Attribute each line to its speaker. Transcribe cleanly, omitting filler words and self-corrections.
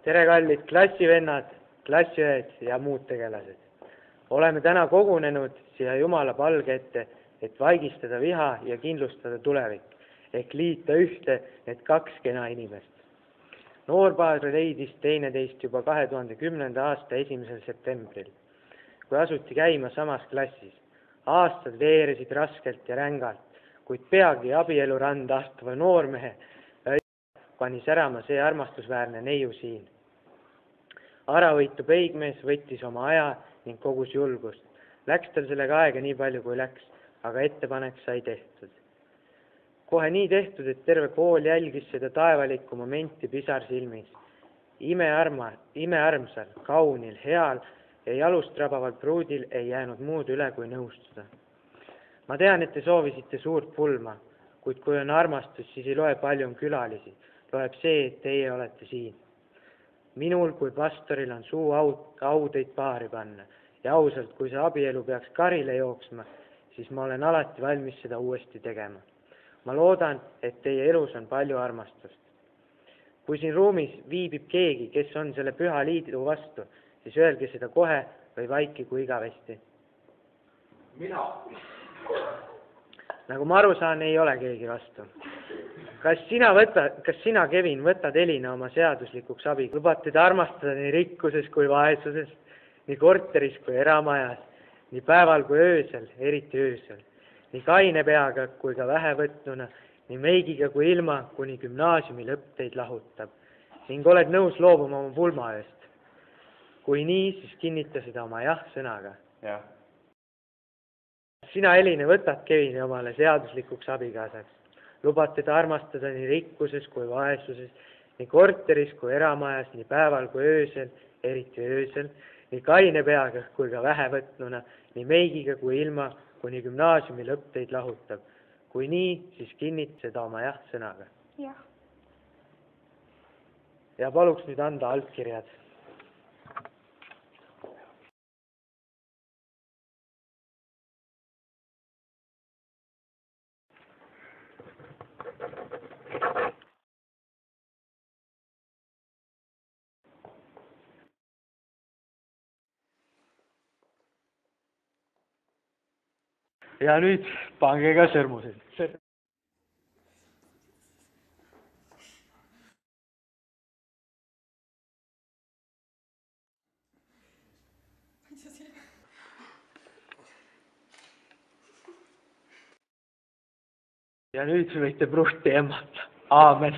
Speaker 1: Tere kallid klassivennad, klassiõed ja muud tegelased. Oleme täna kogunenud siia Jumala palge ette, et vaigistada viha ja kindlustada tulevik, ehk liita ühte need kaks kena inimest. Noorpaar leidis teineteist juba 2010. aasta 1. septembril, kui asuti käima samas klassis. Aastad veeresid raskelt ja rängalt, kuid peagi abieluranda astuva noormehe pani särama see armastusväärne neiu siin. Aravõitu peigmees võttis oma aja ning kogus julgust. Läks tal sellega aega nii palju, kui läks, aga ettepanek sai tehtud. Kohe nii tehtud, et terve kool jälgis seda taevalikku momenti pisar silmis. Imearmsal, kaunil, heal ja jalust trabaval pruudil ei jäänud muud üle kui nõustuda. Ma tean, et te soovisite suurt pulma, kuid kui on armastus, siis ei loe palju külalisi. Loeb see, et teie olete siin. Minul kui pastoril on suu au teid paari panna ja ausalt, kui see abielu peaks karile jooksma, siis ma olen alati valmis seda uuesti tegema. Ma loodan, et teie elus on palju armastust. Kui siin ruumis viibib keegi, kes on selle püha liidu vastu, siis öelge seda kohe või vaikigu igavesti.
Speaker 2: Mina.
Speaker 1: Nagu ma aru saan, ei ole keegi vastu. Kas sina, Kevin, võtad Elina oma seaduslikuks abi? Lubad teda armastada nii rikkuses kui vaesuses, nii korteris kui eramajas, nii päeval kui öösel, eriti öösel, nii kaine peaga kui ka vähevõtnuna, nii meigiga kui ilma, kuni gümnaasiumi lõpp teid lahutab. Ning oled nõus loobuma oma pulmaööst. Kui nii, siis kinnita seda oma jah-sõnaga.
Speaker 2: Jah.
Speaker 1: Sina, Elina, võtad Kevini omale seaduslikuks abikaasaks. Lubad teda armastada nii rikkuses kui vaesuses, nii korteris kui eramajas, nii päeval kui öösel, eriti öösel, nii kaine peaga kui ka vähevõtnuna, nii meigiga kui ilma, kuni gümnaasiumi lõpp teid lahutab. Kui nii, siis kinnit seda oma jah-sõnaga.
Speaker 3: Jah.
Speaker 1: Ja paluks nüüd anda altkirjad. Ja nüüd pange ka sõrmused. Ja nüüd võite pruuti emmata. Aamen.